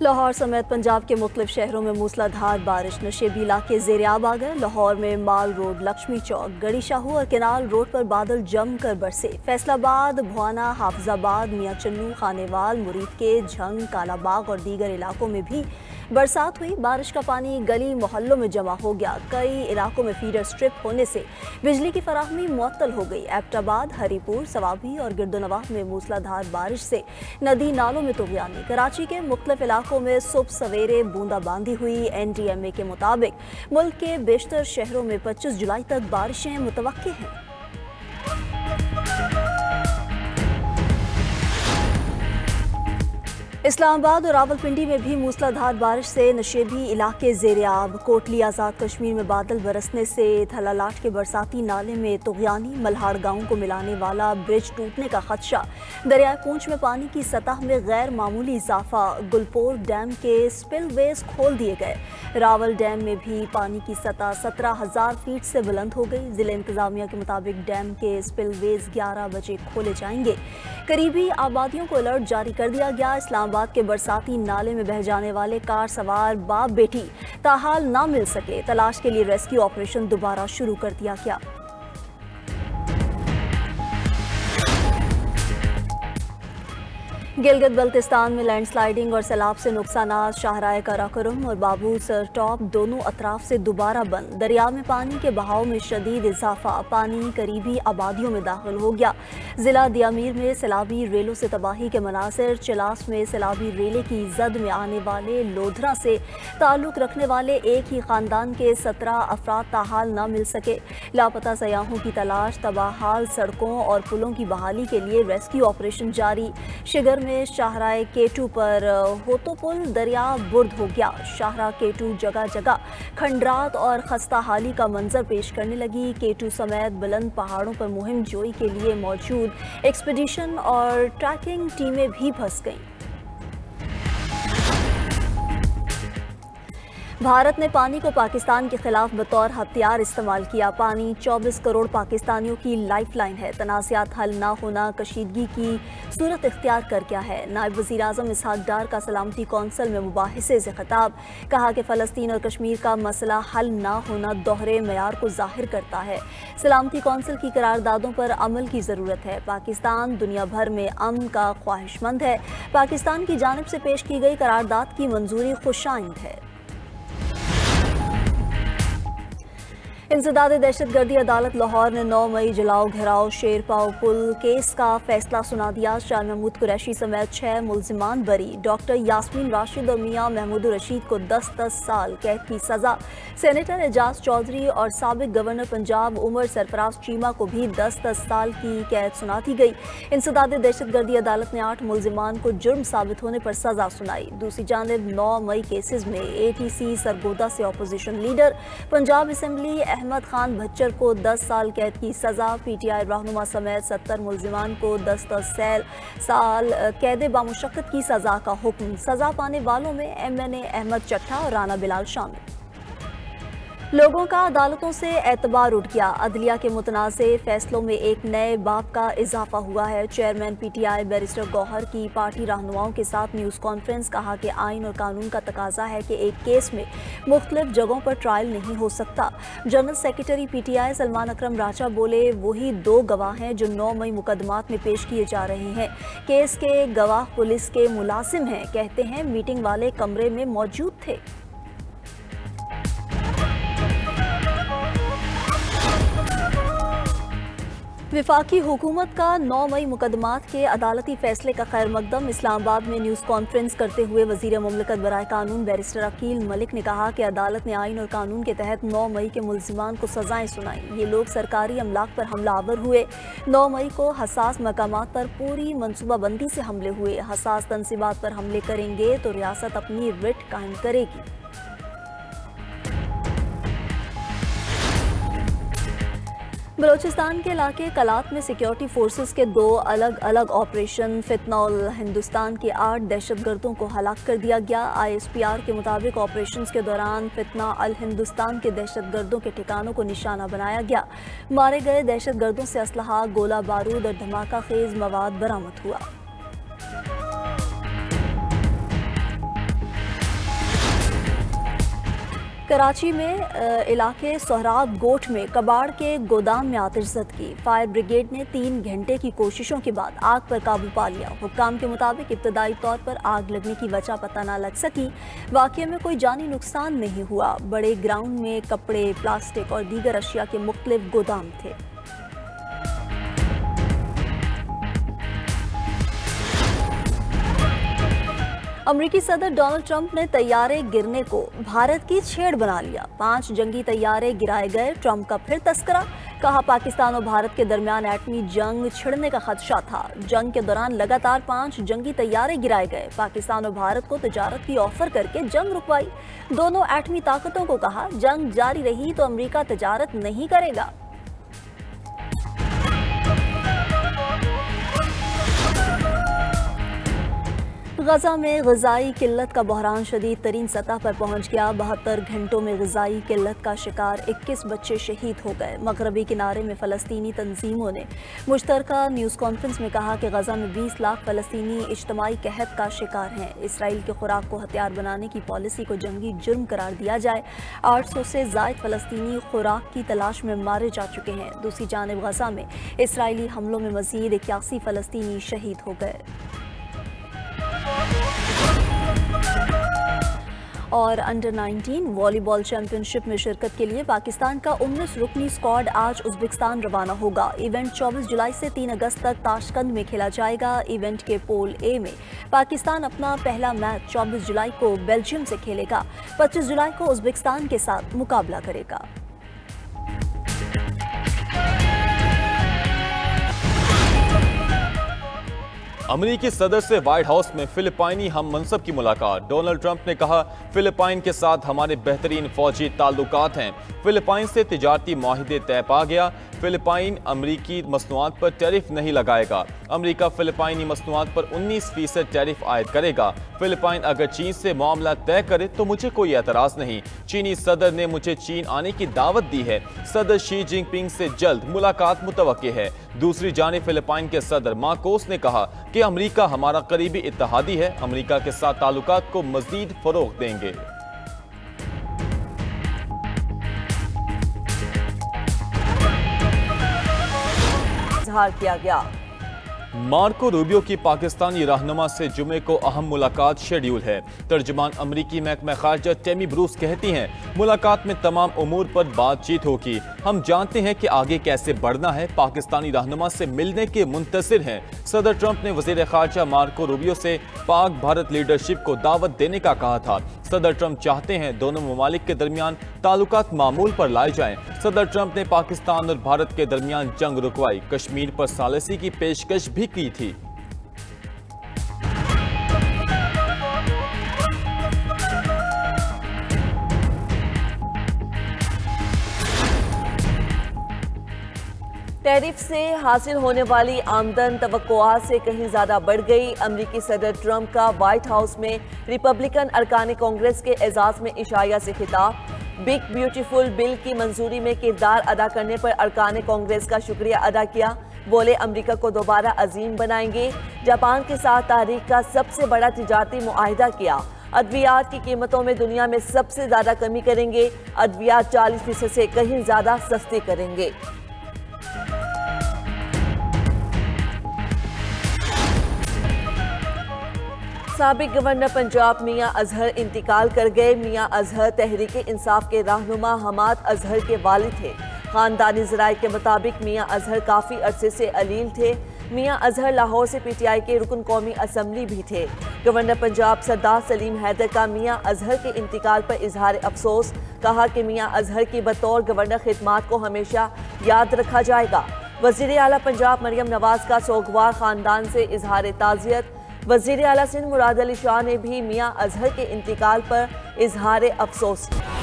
लाहौर समेत पंजाब के मुख्तलिफ शहरों में मूसलाधार बारिश, नशेबी इलाके ज़ेर-ए-आब आ गए। लाहौर में माल रोड, लक्ष्मी चौक, गड़ी शाहू और केनाल रोड पर बादल जमकर बरसे। फैसलाबाद, भुआना, हाफिजाबाद, मियां चन्नू, खानेवाल, मुरीद के झंग, कालाबाग और दीगर इलाकों में भी बरसात हुई। बारिश का पानी गली मोहल्लों में जमा हो गया। कई इलाकों में फीडर स्ट्रिप होने से बिजली की फराहमी मुअत्तल हो गई। एबटाबाद, हरीपुर, सवाबी और गिरदोनवाह में मूसलाधार बारिश से नदी नालों में तुग़यानी। कराची के मुख्तलिफ इलाकों में सुबह सवेरे बूंदाबांदी हुई। NDMA के मुताबिक मुल्क के बेशतर शहरों में 25 जुलाई तक बारिशें मुतवक्के हैं। इस्लामाबाद और रावलपिंडी में भी मूसलाधार बारिश से नशेबी इलाके ज़ेर-ए-आब। कोटली आज़ाद कश्मीर में बादल बरसने से थलालाट के बरसाती नाले में तुग़यानी। मल्हार गाँव को मिलाने वाला ब्रिज टूटने का खदशा। दरियाए पूंछ में पानी की सतह में गैर मामूली इजाफा। गुलपोर डैम के स्पिलवेज खोल दिए गए। रावल डैम में भी पानी की सतह 17,000 फीट से बुलंद हो गई। जिला इंतजामिया के मुताबिक डैम के स्पिलवेज 11 बजे खोले जाएंगे। करीबी आबादियों को अलर्ट जारी कर दिया गया। इस्लामाबाद के बरसाती नाले में बह जाने वाले कार सवार बाप बेटी ताहाल ना मिल सके। तलाश के लिए रेस्क्यू ऑपरेशन दोबारा शुरू कर दिया गया। गिलगित बल्तिस्तान में लैंडस्लाइडिंग और सैलाब से नुकसानात। शाहराह काराकोरम और बाबू सर टॉप दोनों अतराफ से दोबारा बंद। दरिया में पानी के बहाव में शदीद इजाफा। पानी करीबी आबादियों में दाखिल हो गया। जिला दियामीर में सैलाबी रेलों से तबाही के मनासिर। चिलास में सैलाबी रेले की जद में आने वाले लोधरा से ताल्लुक रखने वाले एक ही खानदान के 17 अफराद ताहाल न मिल सके। लापता सयाहों की तलाश। तबाहाल सड़कों और पुलों की बहाली के लिए रेस्क्यू ऑपरेशन जारी। शिगर में शाहराह केटू पर होतो पुल दरिया बुर्द हो गया। शाहराह केटू जगह जगह खंडरात और खस्ता हाली का मंजर पेश करने लगी। केटू समेत बुलंद पहाड़ों पर मुहिम जोई के लिए मौजूद एक्सपीडिशन और ट्रैकिंग टीमें भी फंस गईं। भारत ने पानी को पाकिस्तान के खिलाफ बतौर हथियार इस्तेमाल किया। पानी 24 करोड़ पाकिस्तानियों की लाइफलाइन है। तनाज़ात हल ना होना कशीदगी की सूरत इख्तियार कर गया है। नायब वज़ीर आज़म इसहाक डार का सलामती कौंसिल में मुबाहिसे से खिताब। कहा कि फ़लस्तीन और कश्मीर का मसला हल ना होना दोहरे मयार को ज़ाहिर करता है। सलामती कौंसिल की करारदादों पर अमल की ज़रूरत है। पाकिस्तान दुनिया भर में अमन का ख्वाहिशमंद है। पाकिस्तान की जानिब से पेश की गई करारदाद की मंजूरी खुशाइंद है। इंसदाद दहशतगर्दी अदालत लाहौर ने 9 मई जलाओ घिराव शेरपाओ पुल केस का फैसला सुना दिया। शाह महमूद कुरैशी समेत 6 मुल्जिमान बरी। डॉक्टर यास्मीन राशिद और मियां महमूद रशीद को 10-10 साल कैद की सजा। सेनेटर एजाज चौधरी और साबिक गवर्नर पंजाब उमर सरफराज चीमा को भी 10-10 साल की कैद सुना दी गई। इंसदाद दहशतगर्दी अदालत ने 8 मुल्जिमान को जुर्म साबित होने पर सजा सुनाई। दूसरी जानिब 9 मई केसेस में ATC सरगोदा से opposition leader Punjab assembly Ahmed Khan Bhachar को 10 साल कैद की सजा। PTI रहनुमा समेत 70 मुल्जिमान को 10-10 साल कैद बामुशक्कत की सजा का हुक्म। सजा पाने वालों में MNA अहमद चट्टा और राना बिलाल शामिल। लोगों का अदालतों से एतबार उठ गया। अदलिया के मुतनाज़े फैसलों में एक नए बाब का इजाफा हुआ है। चेयरमैन PTI बैरिस्टर गौहर की पार्टी रहनुमाओं के साथ न्यूज़ कॉन्फ्रेंस। कहा कि आइन और कानून का तकाजा है कि एक केस में मुख्तलिफ जगहों पर ट्रायल नहीं हो सकता। जनरल सेक्रेटरी PTI सलमान अकरम राजा बोले वही 2 गवाह हैं जो 9 मई मुकदमात में पेश किए जा रहे हैं। केस के गवाह पुलिस के मुलाजिम हैं। कहते हैं मीटिंग वाले कमरे में मौजूद थे। विफाकी हुकूमत का 9 मई मुकदमात के अदालती फैसले का खैर मकदम। इस्लामाबाद में न्यूज़ कॉन्फ्रेंस करते हुए वज़ीर मुमलिकत बराए कानून बैरिस्टर अकील मलिक ने कहा कि अदालत ने आइन और कानून के तहत 9 मई के मुल्जिमान को सजाएं सुनाई। ये लोग सरकारी अमलाक पर हमलावर हुए। 9 मई को हसास मकामात पर पूरी मनसूबाबंदी से हमले हुए। हसास तनसीबात पर हमले करेंगे तो रियासत अपनी रिट कायम करेगी। बलोचिस्तान के इलाके कलात में सिक्योरिटी फोर्सेस के 2 अलग अलग ऑपरेशन। फितनौल हिंदुस्तान के 8 दहशतगर्दों को हलाक कर दिया गया। ISPR के मुताबिक ऑपरेशन के दौरान फितना अल हिंदुस्तान के दहशतगर्दों के ठिकानों को निशाना बनाया गया। मारे गए दहशतगर्दों से असलहा, गोला बारूद और धमाका खेज मवाद बरामद हुआ। कराची में इलाके सोहराब गोठ में कबाड़ के गोदाम में आतिशज़द की। फायर ब्रिगेड ने 3 घंटे की कोशिशों के बाद आग पर काबू पा लिया। हुक्काम के मुताबिक इब्तदाई तौर पर आग लगने की वजह पता न लग सकी। वाक़ये में कोई जानी नुकसान नहीं हुआ। बड़े ग्राउंड में कपड़े, प्लास्टिक और दीगर अशिया के मुख्तलिफ गोदाम थे। अमरीकी सदर डोनाल्ड ट्रंप ने तैयारे गिरने को भारत की छेड़ बना लिया। 5 जंगी तैयारे गिराए गए। ट्रंप का फिर तस्करा। कहा, पाकिस्तान और भारत के दरमियान एटमी जंग छिड़ने का खदशा था। जंग के दौरान लगातार 5 जंगी तैयारे गिराए गए। पाकिस्तान और भारत को तजारत की ऑफर करके जंग रुकवाई। दोनों एटमी ताकतों को कहा, जंग जारी रही तो अमरीका तजारत नहीं करेगा। गजा में ग़िज़ाई किल्लत का बहरान शदीद तरीन सतह पर पहुँच गया। 72 घंटों में ग़िज़ाई किल्लत का शिकार 21 बच्चे शहीद हो गए। मगरबी किनारे में फ़लस्तीनी तंजीमों ने मुश्तरका न्यूज़ कॉन्फ्रेंस में कहा कि गजा में 20 लाख फ़लस्तीनी इज्तमाई कहत का शिकार हैं। इसराइल के खुराक को हथियार बनाने की पॉलिसी को जंगी जुर्म करार दिया जाए। 800 से ज़ायद फ़लस्तीनी खुराक की तलाश में मारे जा चुके हैं। दूसरी जानिब गजा में इसराइली हमलों में मज़ीद 81 फ़लस्तीनी शहीद हो गए। और अंडर 19 वॉलीबॉल चैंपियनशिप में शिरकत के लिए पाकिस्तान का 19 रुकनी स्क्वाड आज उज़्बेकिस्तान रवाना होगा। इवेंट 24 जुलाई से 3 अगस्त तक ताशकंद में खेला जाएगा। इवेंट के पूल ए में पाकिस्तान अपना पहला मैच 24 जुलाई को बेल्जियम से खेलेगा। 25 जुलाई को उज़्बेकिस्तान के साथ मुकाबला करेगा। अमेरिकी सदर से व्हाइट हाउस में फिलिपाइनी हम मनसब की मुलाकात। डोनाल्ड ट्रंप ने कहा, फिलिपाइन के साथ हमारे बेहतरीन फौजी ताल्लुकात हैं। फिलिपाइन से तिजारती माहिदे तय पा गया। फिलिपाइन अमरीकी मसनूआत पर टैरिफ नहीं लगाएगा। अमरीका फिलिपाइनी मसनूआत पर 19% टैरिफ आयद करेगा। फिलिपाइन अगर चीन से मामला तय करे तो मुझे कोई एतराज़ नहीं। चीनी सदर ने मुझे चीन आने की दावत दी है। सदर शी जिनपिंग से जल्द मुलाकात मुतवक्के है। दूसरी जानिब फिलिपाइन के सदर मार्कोस ने कहा कि अमरीका हमारा करीबी इत्तेहादी है। अमरीका के साथ ताल्लुकात को मज़ीद फ़रोग़ देंगे। इज़हार किया गया। मार्को रूबियो की पाकिस्तानी रहनुमा से जुमे को अहम मुलाकात शेड्यूल है। तर्जुमान अमरीकी महकमा खारजा टेमी ब्रूस कहती हैं, मुलाकात में तमाम उमूर पर बातचीत होगी। हम जानते हैं कि आगे कैसे बढ़ना है। पाकिस्तानी रहनुमा से मिलने के मुंतज़िर हैं। सदर ट्रंप ने वज़ीर खारजा मार्को रूबियो से पाक भारत लीडरशिप को दावत देने का कहा था। सदर ट्रंप चाहते हैं दोनों ममालिक के दरमियान ताल्लुकात मामूल पर लाए जाएं। सदर ट्रंप ने पाकिस्तान और भारत के दरमियान जंग रुकवाई। कश्मीर पर सालिसी की पेशकश भी की थी। टैरिफ से हासिल होने वाली आमदन तवक्कुआत से कहीं ज्यादा बढ़ गई। अमरीकी सदर ट्रंप का व्हाइट हाउस में रिपब्लिकन अरकान कांग्रेस के एजाज में इशाया से खिताब। बिग ब्यूटीफुल बिल की मंजूरी में किरदार अदा करने पर अरकान कांग्रेस का शुक्रिया अदा किया। बोले, अमरीका को दोबारा अजीम बनाएंगे। जापान के साथ तारीख का सबसे बड़ा तिजारती मुआहिदा किया। अद्वियात की कीमतों में दुनिया में सबसे ज्यादा कमी करेंगे। अद्वियात 40% से कहीं ज्यादा सस्ती करेंगे। साबिक गवर्नर पंजाब मियां अजहर इंतकाल कर गए। मियां अजहर तहरीक इंसाफ के रहनुमा हमाद अजहर के वालिद थे। खानदानी ज़राए के मुताबिक मियां अजहर काफ़ी अरसे से अलील थे। मियां अजहर लाहौर से PTI के रुकन कौमी असम्बली भी थे। गवर्नर पंजाब सरदार सलीम हैदर का मियां अजहर के इंतकाल पर इजहार अफसोस। कहा कि मियां अजहर की बतौर गवर्नर खिदमात को हमेशा याद रखा जाएगा। वज़ीर आला पंजाब मरियम नवाज का सोगवार खानदान से इजहार ताज़ियत। वज़ीर आला सिंध मुराद अली शाह ने भी मियां अजहर के इंतकाल पर इजहार अफसोस किया।